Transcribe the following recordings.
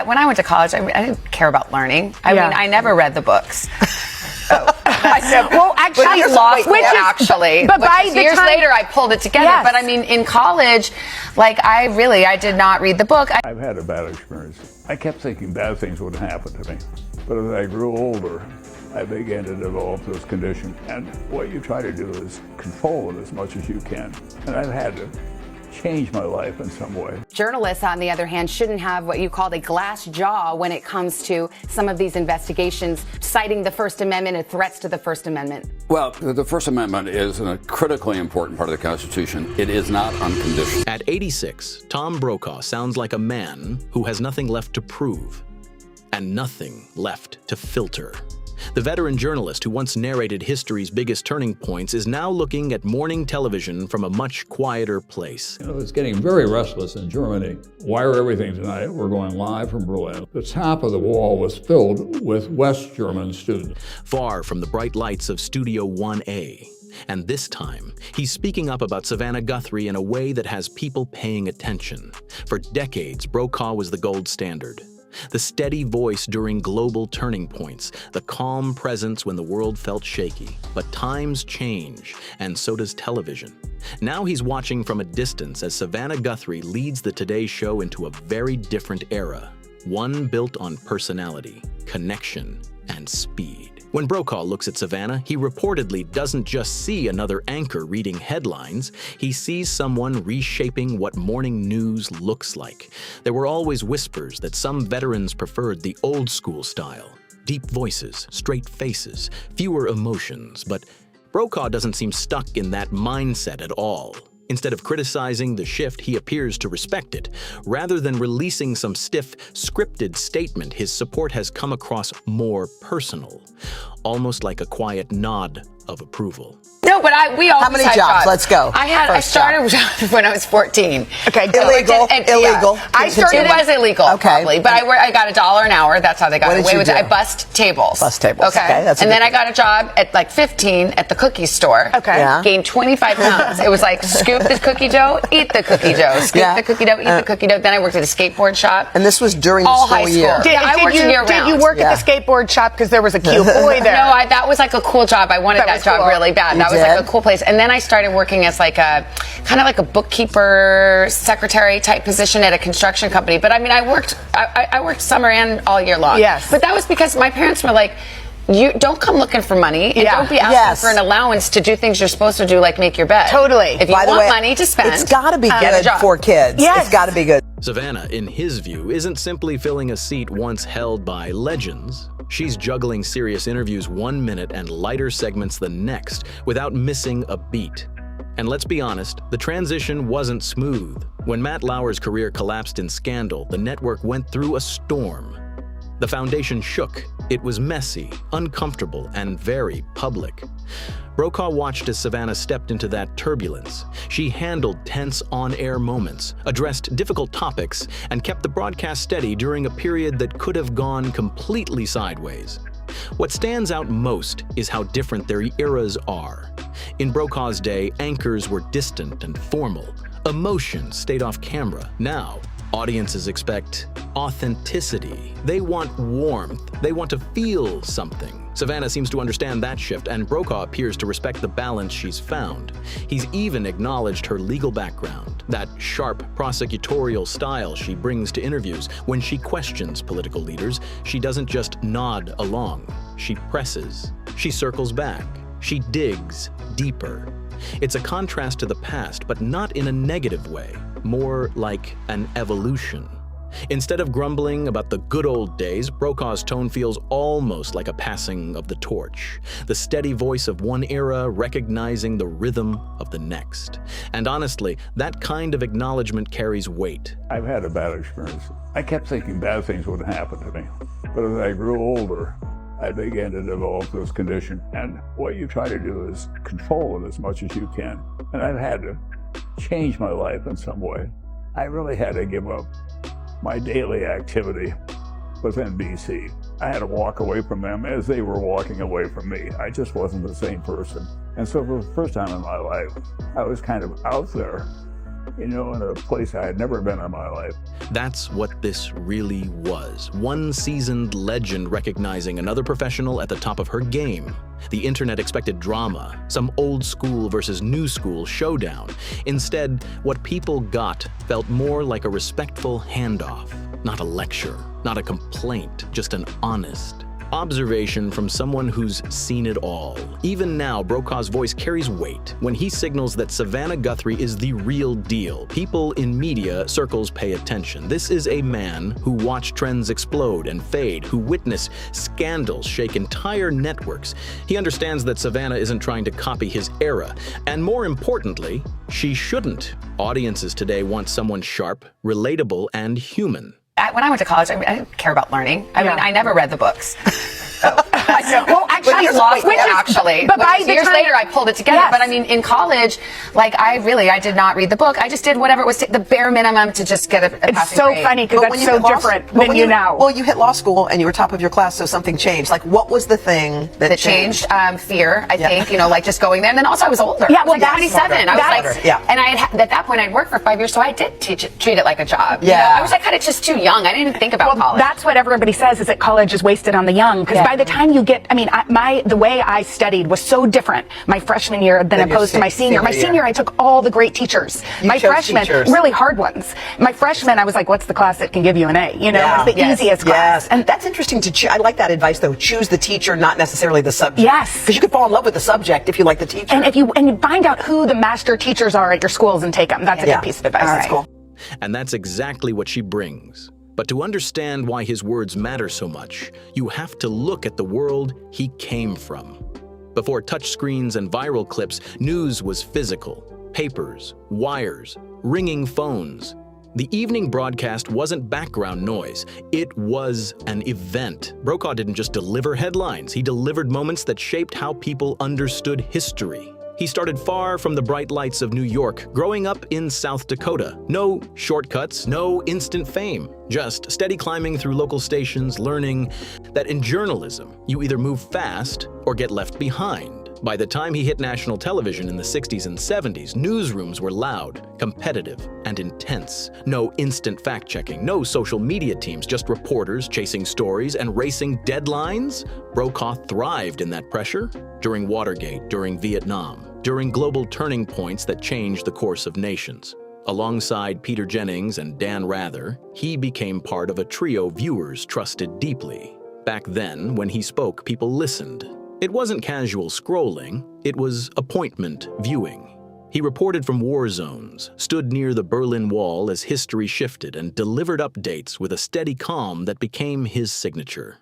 when I went to college, I didn't care about learning. I mean, I never read the books. Well, actually, I lost which it, is, actually. but by the years time, later, I pulled it together. Yes. But I mean, in college, like I did not read the book. I've had a bad experience. I kept thinking bad things would happen to me. But as I grew older, I began to develop this condition. And what you try to do is control it as much as you can. And I've had to change my life in some way. Journalists, on the other hand, shouldn't have what you called a glass jaw when it comes to some of these investigations, citing the First Amendment and threats to the First Amendment. Well, the First Amendment is a critically important part of the Constitution. It is not unconditional. At 86, Tom Brokaw sounds like a man who has nothing left to prove and nothing left to filter. The veteran journalist who once narrated history's biggest turning points is now looking at morning television from a much quieter place. You know, it's getting very restless in Germany. Wire Everything Tonight, we're going live from Berlin. The top of the wall was filled with West German students. Far from the bright lights of Studio 1A. And this time, he's speaking up about Savannah Guthrie in a way that has people paying attention. For decades, Brokaw was the gold standard. The steady voice during global turning points, the calm presence when the world felt shaky. But times change, and so does television. Now he's watching from a distance as Savannah Guthrie leads the Today Show into a very different era, one built on personality, connection, and speed. When Brokaw looks at Savannah, he reportedly doesn't just see another anchor reading headlines, he sees someone reshaping what morning news looks like. There were always whispers that some veterans preferred the old school style. Deep voices, straight faces, fewer emotions, but Brokaw doesn't seem stuck in that mindset at all. Instead of criticizing the shift, he appears to respect it. Rather than releasing some stiff, scripted statement, his support has come across more personal, almost like a quiet nod of approval. No, but we all. How many jobs? Let's go. I started when I was 14. Okay, illegal. Illegal. I started. It was illegal, probably, but I got $1 an hour. That's how they got away with it. I bussed tables. Bust tables. Okay. That's and then I got a job at like 15 at the cookie store. Okay. Yeah. Gained 25 pounds. It was like scoop the cookie dough, eat the cookie dough. Scoop the cookie dough, eat the cookie dough. Then I worked at a skateboard shop. And this was during all the high school school. year. I worked year round. Did you work at the skateboard shop because there was a cute boy there? No, that was like a cool job. I wanted that job really bad. That was like a cool place. And then I started working as like a kind of like a bookkeeper, secretary type position at a construction company. But I mean, I worked summer and all year long. Yes. But that was because my parents were like, you don't come looking for money and don't be asking for an allowance to do things you're supposed to do, like make your bed. Totally. If you want money to spend, it's got to be good for kids. Yes. It's got to be good. Savannah, in his view, isn't simply filling a seat once held by legends. She's juggling serious interviews 1 minute and lighter segments the next without missing a beat. And let's be honest, the transition wasn't smooth. When Matt Lauer's career collapsed in scandal, the network went through a storm. The foundation shook. It was messy, uncomfortable, and very public. Brokaw watched as Savannah stepped into that turbulence. She handled tense on-air moments, addressed difficult topics, and kept the broadcast steady during a period that could have gone completely sideways. What stands out most is how different their eras are. In Brokaw's day, anchors were distant and formal. Emotion stayed off camera. Now, audiences expect authenticity. They want warmth. They want to feel something. Savannah seems to understand that shift, and Brokaw appears to respect the balance she's found. He's even acknowledged her legal background, that sharp prosecutorial style she brings to interviews. When she questions political leaders, she doesn't just nod along. She presses. She circles back. She digs deeper. It's a contrast to the past, but not in a negative way, more like an evolution. Instead of grumbling about the good old days, Brokaw's tone feels almost like a passing of the torch, the steady voice of one era recognizing the rhythm of the next. And honestly, that kind of acknowledgement carries weight. I've had a bad experience. I kept thinking bad things would happen to me. But as I grew older, I began to develop this condition. And what you try to do is control it as much as you can. And I've had to change my life in some way. I really had to give up my daily activity with NBC. I had to walk away from them as they were walking away from me. I just wasn't the same person. And so for the first time in my life, I was kind of out there in a place I had never been in my life. That's what this really was. One seasoned legend recognizing another professional at the top of her game. The internet expected drama, some old school versus new school showdown. Instead, what people got felt more like a respectful handoff, not a lecture, not a complaint, just an honest observation from someone who's seen it all. Even now, Brokaw's voice carries weight when he signals that Savannah Guthrie is the real deal. People in media circles pay attention. This is a man who watched trends explode and fade, who witnessed scandals shake entire networks. He understands that Savannah isn't trying to copy his era, and more importantly, she shouldn't. Audiences today want someone sharp, relatable, and human. When I went to college, I didn't care about learning. I mean, I never read the books. Well, actually, but years later, I pulled it together. Yes. But I mean, in college, like I did not read the book. I just did whatever it was, the bare minimum to just get a passing grade. It's so funny because that's so different than you now. Well, you hit law school and you were top of your class, so something changed. Like, what was the thing that changed? Fear, I think. Like just going there. And then also, I was older. Yeah, well, 27. I was like, and I had, at that point, I'd worked for 5 years, so I did treat it like a job. Yeah, I was like kind of just too young. I didn't think about college. That's what everybody says, is that college is wasted on the young. Because by the time you get, the way I studied was so different my freshman year than opposed to my senior. My senior, I took all the great teachers. My freshman, really hard ones. My freshman, I was like, what's the class that can give you an A? It's the easiest class. And that's interesting to choose. I like that advice, though. Choose the teacher, not necessarily the subject. Yes. Because you could fall in love with the subject if you like the teacher. And if you find out who the master teachers are at your schools and take them. That's a good piece of advice. That's cool. And that's exactly what she brings. But to understand why his words matter so much, you have to look at the world he came from. Before touchscreens and viral clips, news was physical. Papers, wires, ringing phones. The evening broadcast wasn't background noise. It was an event. Brokaw didn't just deliver headlines. He delivered moments that shaped how people understood history. He started far from the bright lights of New York, growing up in South Dakota. No shortcuts, no instant fame, just steady climbing through local stations, learning that in journalism, you either move fast or get left behind. By the time he hit national television in the 60s and 70s, newsrooms were loud, competitive, and intense. No instant fact-checking, no social media teams, just reporters chasing stories and racing deadlines. Brokaw thrived in that pressure during Watergate, during Vietnam, during global turning points that changed the course of nations. Alongside Peter Jennings and Dan Rather, he became part of a trio viewers trusted deeply. Back then, when he spoke, people listened. It wasn't casual scrolling, it was appointment viewing. He reported from war zones, stood near the Berlin Wall as history shifted, and delivered updates with a steady calm that became his signature.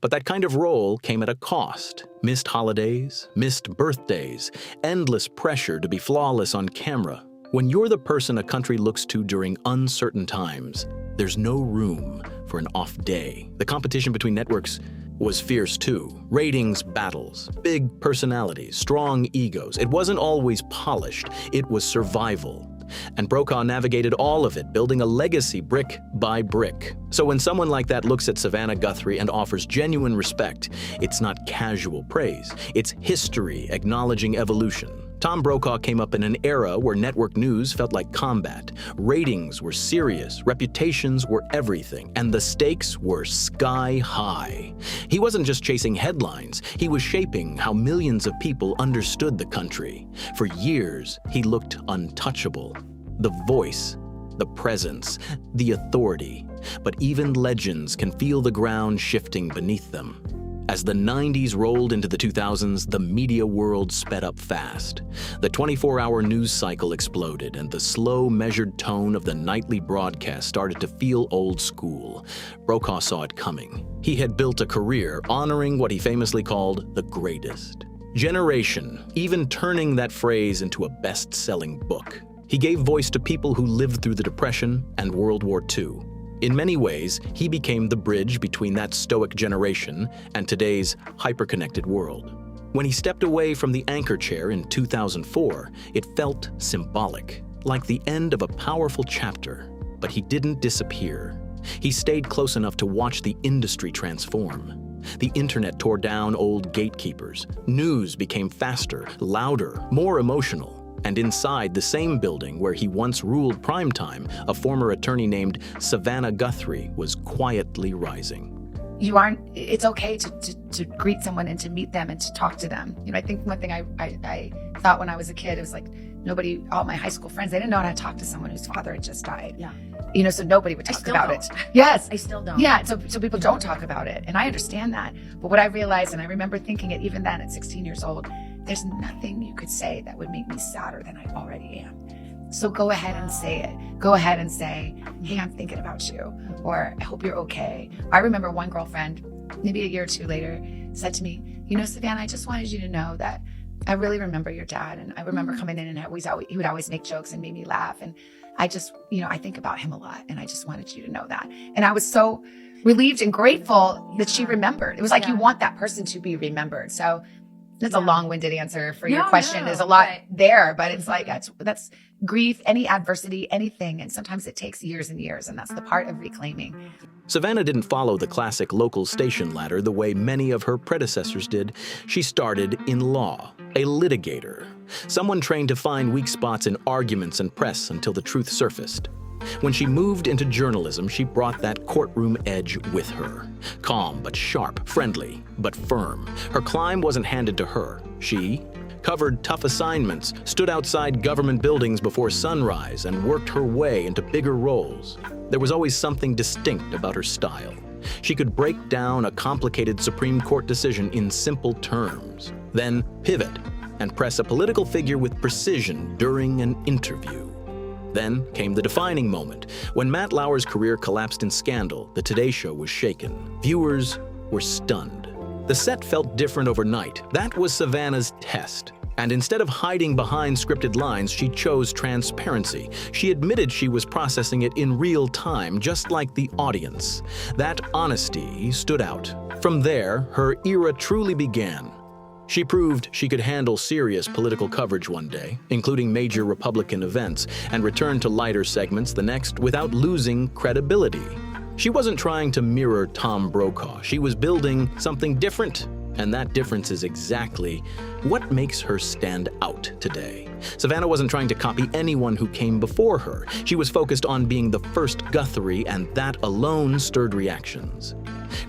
But that kind of role came at a cost. Missed holidays, missed birthdays, endless pressure to be flawless on camera. When you're the person a country looks to during uncertain times, there's no room for an off day. The competition between networks was fierce too. Ratings battles, big personalities, strong egos. It wasn't always polished, it was survival. And Brokaw navigated all of it, building a legacy brick by brick. So when someone like that looks at Savannah Guthrie and offers genuine respect, it's not casual praise, it's history acknowledging evolution. Tom Brokaw came up in an era where network news felt like combat. Ratings were serious, reputations were everything, and the stakes were sky high. He wasn't just chasing headlines, he was shaping how millions of people understood the country. For years, he looked untouchable. The voice, the presence, the authority. But even legends can feel the ground shifting beneath them. As the 90s rolled into the 2000s, the media world sped up fast. The 24-hour news cycle exploded, and the slow, measured tone of the nightly broadcast started to feel old school. Brokaw saw it coming. He had built a career honoring what he famously called the greatest. Generation, even turning that phrase into a best-selling book. He gave voice to people who lived through the Depression and World War II. In many ways, he became the bridge between that stoic generation and today's hyper-connected world. When he stepped away from the anchor chair in 2004, it felt symbolic, like the end of a powerful chapter. But he didn't disappear. He stayed close enough to watch the industry transform. The internet tore down old gatekeepers. News became faster, louder, more emotional. And inside the same building where he once ruled primetime, a former attorney named Savannah Guthrie was quietly rising. It's okay to greet someone and to meet them and to talk to them. I think one thing I thought when I was a kid, it was like all my high school friends, they didn't know how to talk to someone whose father had just died. Yeah. So nobody would talk about it. Yes. I still don't. Yeah. So people don't talk about it. And I understand that. But what I realized, and I remember thinking it even then at 16 years old, there's nothing you could say that would make me sadder than I already am. So go ahead and say it. Go ahead and say, hey, I'm thinking about you, or I hope you're okay. I remember one girlfriend, maybe a year or two later, said to me, Savannah, I just wanted you to know that I really remember your dad. And I remember coming in and he would always make jokes and made me laugh. And I just, I think about him a lot. And I just wanted you to know that. And I was so relieved and grateful that she remembered. It was like, you want that person to be remembered. So that's a long-winded answer for your question. There's a lot there, but it's like, that's grief, any adversity, anything. And sometimes it takes years and years, and that's the part of reclaiming. Savannah didn't follow the classic local station ladder the way many of her predecessors did. She started in law, a litigator, someone trained to find weak spots in arguments and press until the truth surfaced. When she moved into journalism, she brought that courtroom edge with her. Calm but sharp, friendly but firm. Her climb wasn't handed to her. She covered tough assignments, stood outside government buildings before sunrise, and worked her way into bigger roles. There was always something distinct about her style. She could break down a complicated Supreme Court decision in simple terms, then pivot and press a political figure with precision during an interview. Then came the defining moment. When Matt Lauer's career collapsed in scandal, the Today Show was shaken. Viewers were stunned. The set felt different overnight. That was Savannah's test. And instead of hiding behind scripted lines, she chose transparency. She admitted she was processing it in real time, just like the audience. That honesty stood out. From there, her era truly began. She proved she could handle serious political coverage one day, including major Republican events, and returned to lighter segments the next without losing credibility. She wasn't trying to mirror Tom Brokaw. She was building something different, and that difference is exactly what makes her stand out today. Savannah wasn't trying to copy anyone who came before her. She was focused on being the first Guthrie, and that alone stirred reactions.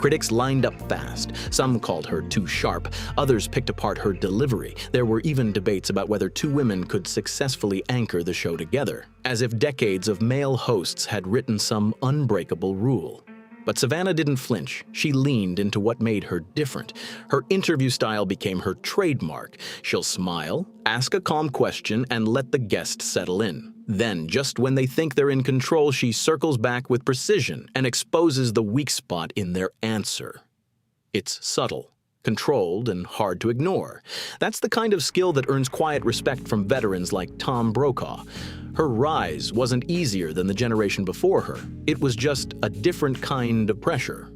Critics lined up fast. Some called her too sharp. Others picked apart her delivery. There were even debates about whether two women could successfully anchor the show together, as if decades of male hosts had written some unbreakable rule. But Savannah didn't flinch. She leaned into what made her different. Her interview style became her trademark. She'll smile, ask a calm question, and let the guest settle in. Then, just when they think they're in control, she circles back with precision and exposes the weak spot in their answer. It's subtle, controlled, and hard to ignore. That's the kind of skill that earns quiet respect from veterans like Tom Brokaw. Her rise wasn't easier than the generation before her. It was just a different kind of pressure.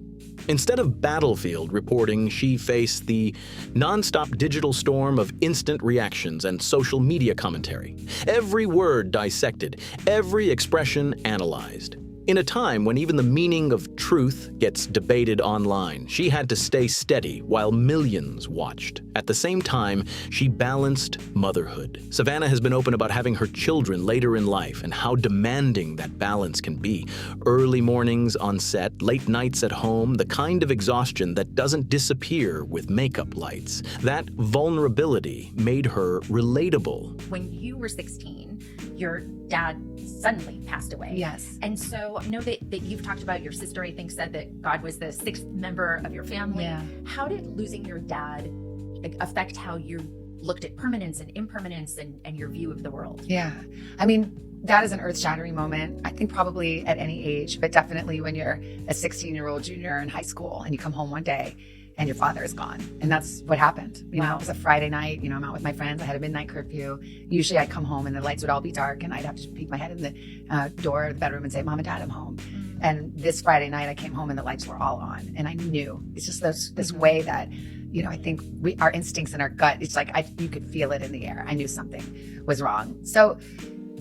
Instead of battlefield reporting, she faced the nonstop digital storm of instant reactions and social media commentary. Every word dissected, every expression analyzed. In a time when even the meaning of truth gets debated online, she had to stay steady while millions watched. At the same time, she balanced motherhood. Savannah has been open about having her children later in life and how demanding that balance can be. Early mornings on set, late nights at home, the kind of exhaustion that doesn't disappear with makeup lights. That vulnerability made her relatable. When you were 16, your dad suddenly passed away. Yes. And so I know that you've talked about your sister, I think, said that God was the sixth member of your family. Yeah. How did losing your dad affect how you looked at permanence and impermanence and your view of the world? Yeah. I mean, that is an earth-shattering moment, I think probably at any age, but definitely when you're a 16-year-old junior in high school and you come home one day and your father is gone. And that's what happened. You know, it was a Friday night, I'm out with my friends. I had a midnight curfew. Usually I'd come home and the lights would all be dark and I'd have to peek my head in the door of the bedroom and say, Mom and Dad, I'm home. And this Friday night I came home and the lights were all on. And I knew, it's just this way that, I think our instincts and our gut, it's like you could feel it in the air. I knew something was wrong. So,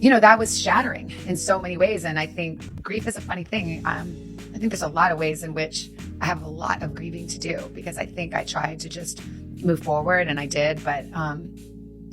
that was shattering in so many ways. And I think grief is a funny thing. I think there's a lot of ways in which I have a lot of grieving to do because I think I tried to just move forward and I did. But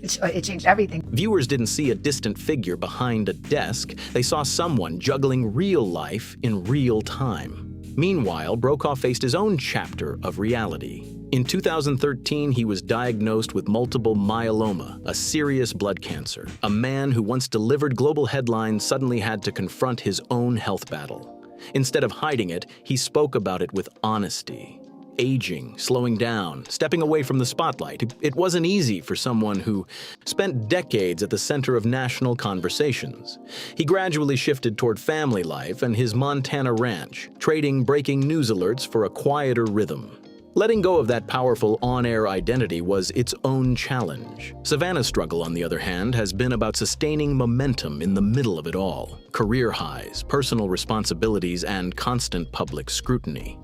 It changed everything. Viewers didn't see a distant figure behind a desk. They saw someone juggling real life in real time. Meanwhile, Brokaw faced his own chapter of reality. In 2013, he was diagnosed with multiple myeloma, a serious blood cancer. A man who once delivered global headlines suddenly had to confront his own health battle. Instead of hiding it, he spoke about it with honesty. Aging, slowing down, stepping away from the spotlight. It wasn't easy for someone who spent decades at the center of national conversations. He gradually shifted toward family life and his Montana ranch, trading breaking news alerts for a quieter rhythm. Letting go of that powerful on-air identity was its own challenge. Savannah's struggle, on the other hand, has been about sustaining momentum in the middle of it all. Career highs, personal responsibilities, and constant public scrutiny.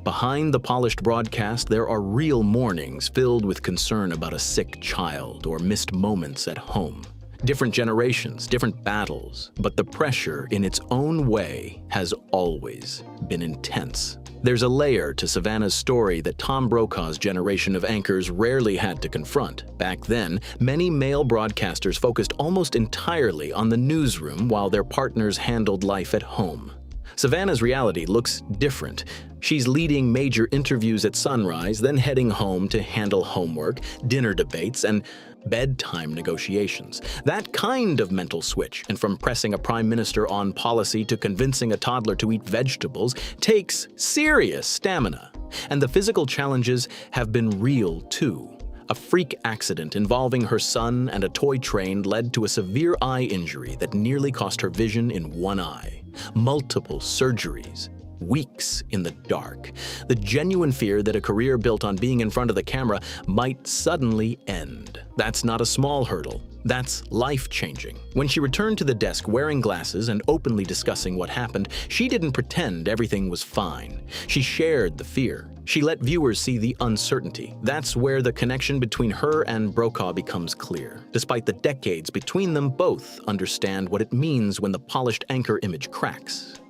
Behind the polished broadcast, there are real mornings filled with concern about a sick child or missed moments at home. Different generations, different battles, but the pressure in its own way has always been intense. There's a layer to Savannah's story that Tom Brokaw's generation of anchors rarely had to confront. Back then, many male broadcasters focused almost entirely on the newsroom while their partners handled life at home. Savannah's reality looks different. She's leading major interviews at sunrise, then heading home to handle homework, dinner debates, and bedtime negotiations. That kind of mental switch, and from pressing a prime minister on policy to convincing a toddler to eat vegetables, takes serious stamina. And the physical challenges have been real too. A freak accident involving her son and a toy train led to a severe eye injury that nearly cost her vision in one eye. Multiple surgeries. Weeks in the dark. The genuine fear that a career built on being in front of the camera might suddenly end. That's not a small hurdle. That's life-changing. When she returned to the desk wearing glasses and openly discussing what happened, she didn't pretend everything was fine. She shared the fear. She let viewers see the uncertainty. That's where the connection between her and Brokaw becomes clear. Despite the decades between them, both understand what it means when the polished anchor image cracks.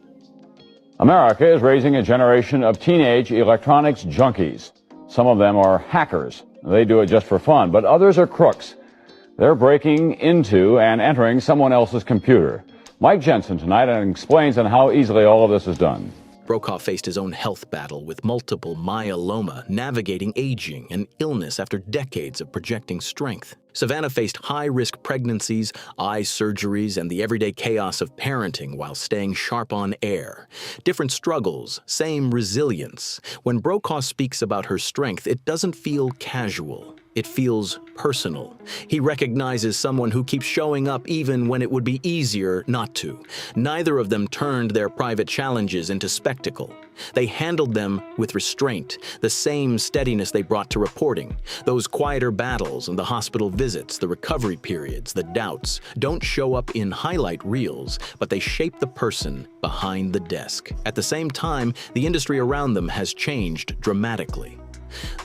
America is raising a generation of teenage electronics junkies. Some of them are hackers. They do it just for fun, but others are crooks. They're breaking into and entering someone else's computer. Mike Jensen tonight explains on how easily all of this is done. Brokaw faced his own health battle with multiple myeloma, navigating aging and illness after decades of projecting strength. Savannah faced high-risk pregnancies, eye surgeries, and the everyday chaos of parenting while staying sharp on air. Different struggles, same resilience. When Brokaw speaks about her strength, it doesn't feel casual. It feels personal. He recognizes someone who keeps showing up even when it would be easier not to. Neither of them turned their private challenges into spectacle. They handled them with restraint, the same steadiness they brought to reporting. Those quieter battles and the hospital visits, the recovery periods, the doubts, don't show up in highlight reels, but they shape the person behind the desk. At the same time, the industry around them has changed dramatically.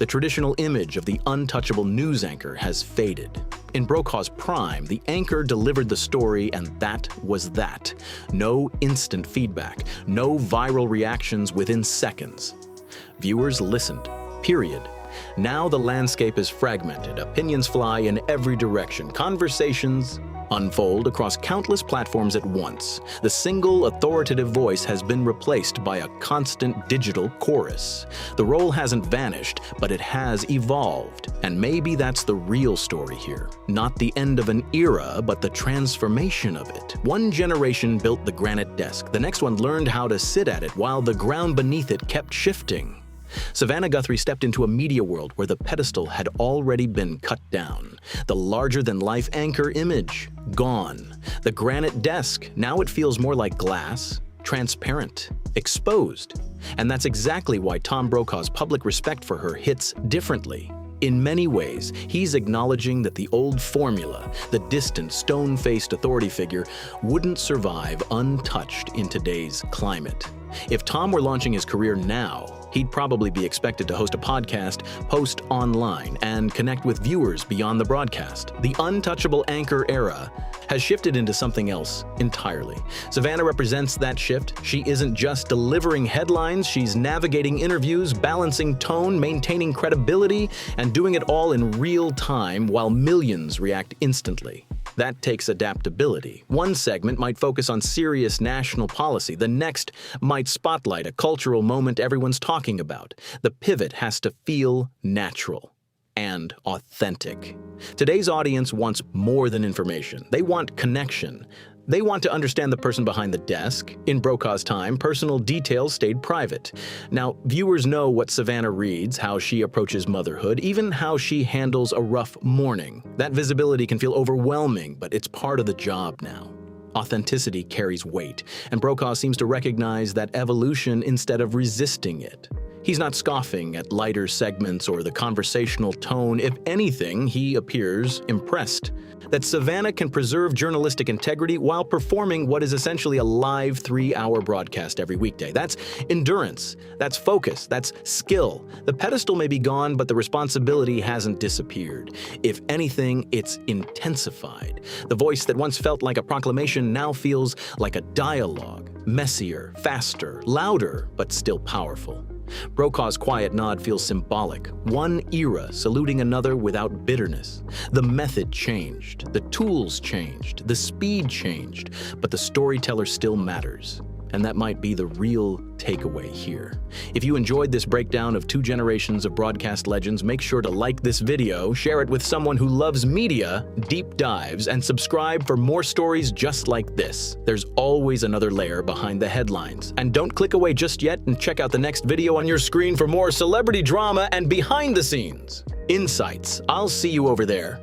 The traditional image of the untouchable news anchor has faded. In Brokaw's prime, the anchor delivered the story, and that was that. No instant feedback, no viral reactions within seconds. Viewers listened, period. Now the landscape is fragmented, opinions fly in every direction, conversations unfold across countless platforms at once. The single authoritative voice has been replaced by a constant digital chorus. The role hasn't vanished, but it has evolved. And maybe that's the real story here. Not the end of an era, but the transformation of it. One generation built the granite desk. The next one learned how to sit at it while the ground beneath it kept shifting. Savannah Guthrie stepped into a media world where the pedestal had already been cut down. The larger-than-life anchor image, gone. The granite desk, now it feels more like glass, transparent, exposed. And that's exactly why Tom Brokaw's public respect for her hits differently. In many ways, he's acknowledging that the old formula, the distant, stone-faced authority figure, wouldn't survive untouched in today's climate. If Tom were launching his career now, he'd probably be expected to host a podcast, post online, and connect with viewers beyond the broadcast. The untouchable anchor era has shifted into something else entirely. Savannah represents that shift. She isn't just delivering headlines, she's navigating interviews, balancing tone, maintaining credibility, and doing it all in real time while millions react instantly. That takes adaptability. One segment might focus on serious national policy. The next might spotlight a cultural moment everyone's talking about. The pivot has to feel natural and authentic. Today's audience wants more than information. They want connection. They want to understand the person behind the desk. In Brokaw's time, personal details stayed private. Now, viewers know what Savannah reads, how she approaches motherhood, even how she handles a rough morning. That visibility can feel overwhelming, but it's part of the job now. Authenticity carries weight, and Brokaw seems to recognize that evolution instead of resisting it. He's not scoffing at lighter segments or the conversational tone. If anything, he appears impressed that Savannah can preserve journalistic integrity while performing what is essentially a live 3-hour broadcast every weekday. That's endurance, that's focus, that's skill. The pedestal may be gone, but the responsibility hasn't disappeared. If anything, it's intensified. The voice that once felt like a proclamation now feels like a dialogue, messier, faster, louder, but still powerful. Brokaw's quiet nod feels symbolic. One era saluting another without bitterness. The method changed, the tools changed, the speed changed, but the storyteller still matters. And that might be the real takeaway here. If you enjoyed this breakdown of 2 generations of broadcast legends, make sure to like this video, share it with someone who loves media, deep dives, and subscribe for more stories just like this. There's always another layer behind the headlines. And don't click away just yet and check out the next video on your screen for more celebrity drama and behind the scenes insights. I'll see you over there.